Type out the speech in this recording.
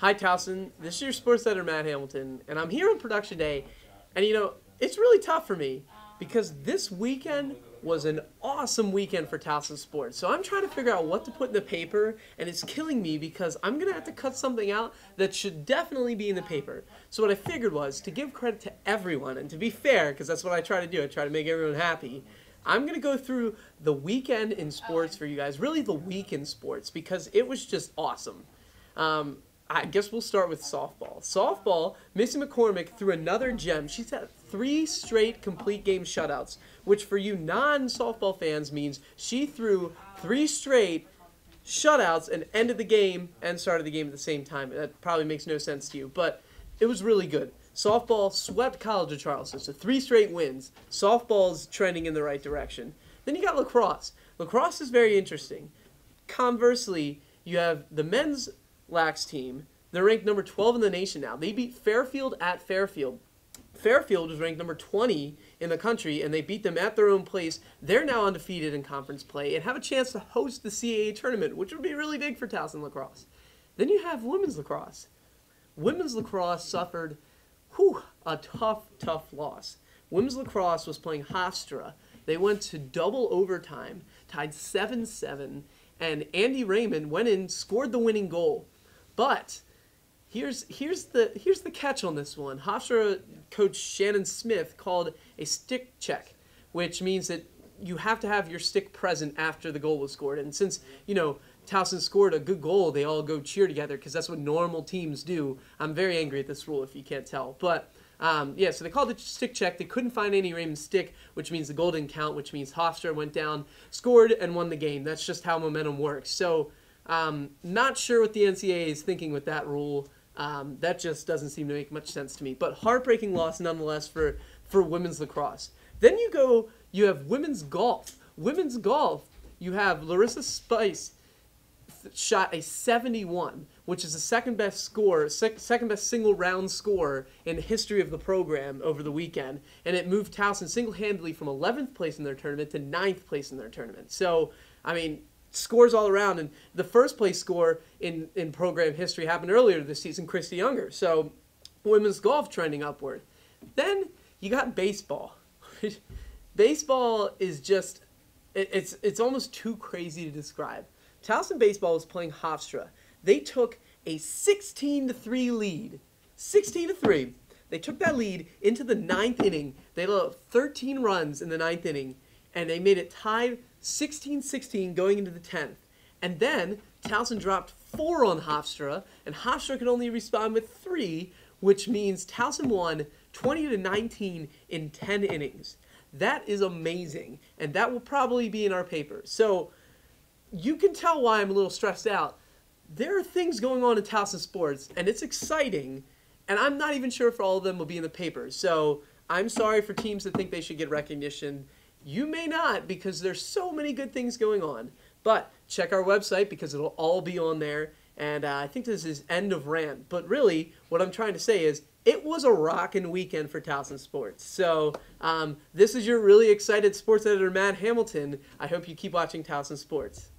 Hi, Towson. This is your sports editor, Matt Hamilton, and I'm here on production day. And it's really tough for me because this weekend was an awesome weekend for Towson Sports. So I'm trying to figure out what to put in the paper, and it's killing me because I'm going to have to cut something out that should definitely be in the paper. So what I figured was to give credit to everyone, and to be fair, because that's what I try to do. I try to make everyone happy. I'm going to go through the weekend in sports for you guys, really the week in sports, because it was just awesome. I guess we'll start with softball. Softball, Missy McCormick threw another gem. She's had 3 straight complete game shutouts, which for you non-softball fans means she threw 3 straight shutouts and ended the game and started the game at the same time. That probably makes no sense to you, but it was really good. Softball swept College of Charleston, so 3 straight wins. Softball's trending in the right direction. Then you got lacrosse. Lacrosse is very interesting. Conversely, you have the men's lax team. They're ranked number 12 in the nation now. They beat Fairfield at Fairfield. Fairfield was ranked number 20 in the country, and they beat them at their own place. They're now undefeated in conference play and have a chance to host the CAA tournament, which would be really big for Towson lacrosse. Then you have women's lacrosse. Women's lacrosse suffered a tough loss. Women's lacrosse was playing Hofstra. They went to double overtime, tied 7-7, and Andy Raymond went in, scored the winning goal. But here's the catch on this one. Hofstra coach Shannon Smith called a stick check, which means that you have to have your stick present after the goal was scored. And since, Towson scored a good goal, they all go cheer together because that's what normal teams do. I'm very angry at this rule if you can't tell. But, yeah, so they called it stick check. They couldn't find any Raymond stick, which means the goal didn't count, which means Hofstra went down, scored, and won the game. That's just how momentum works. So, not sure what the NCAA is thinking with that rule. That just doesn't seem to make much sense to me. But heartbreaking loss nonetheless for women's lacrosse. Then you have women's golf. Women's golf, you have Larissa Spice shot a 71, which is the second best single round score in the history of the program over the weekend. And it moved Towson single-handedly from 11th place in their tournament to 9th place in their tournament. So, I mean, scores all around, and the first place score in program history happened earlier this season, Christy Younger. So women's golf trending upward. Then you got baseball. Baseball is just, it's almost too crazy to describe. Towson baseball was playing Hofstra. They took a 16-3 lead. 16-3. They took that lead into the 9th inning. They let 13 runs in the 9th inning, and they made it tied 16-16 going into the 10th. And then Towson dropped 4 on Hofstra, and Hofstra could only respond with 3, which means Towson won 20-19 in 10 innings. That is amazing, and that will probably be in our paper. So you can tell why I'm a little stressed out. There are things going on in Towson Sports, and it's exciting, and I'm not even sure if all of them will be in the paper. So I'm sorry for teams that think they should get recognition. You may not, because there's so many good things going on. But check our website because it'll all be on there. And I think this is end of rant. But really, what I'm trying to say is it was a rockin' weekend for Towson Sports. So this is your really excited sports editor, Matt Hamilton. I hope you keep watching Towson Sports.